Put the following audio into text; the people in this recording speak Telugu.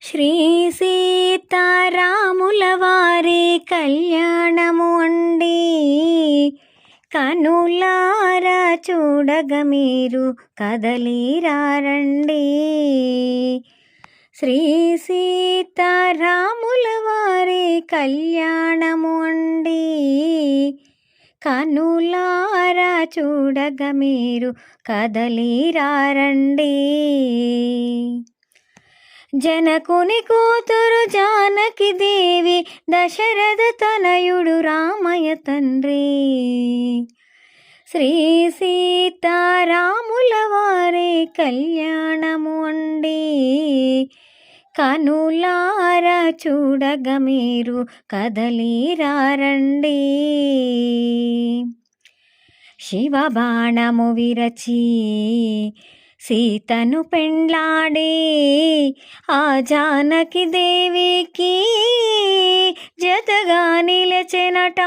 శ్రీ సీతారాముల వారి కళ్యాణము అండి, కనులారా చూడగ మీరు కదలిరారండి. శ్రీ సీతారాముల వారి కళ్యాణము అండి, కనులారా చూడగ మీరు కదలిరారండి. జనకుని కూతురు జానకి దేవి, దశరథ తనయుడు రామయ్య తండ్రి. శ్రీ సీతారాముల వారి కళ్యాణము అండి, కనులారా చూడగ మీరు కదలిరారండి. శివబాణము విరచి సీతను పెండ్లాడే ఆ జానకి దేవికి జతగా నిలచెనట.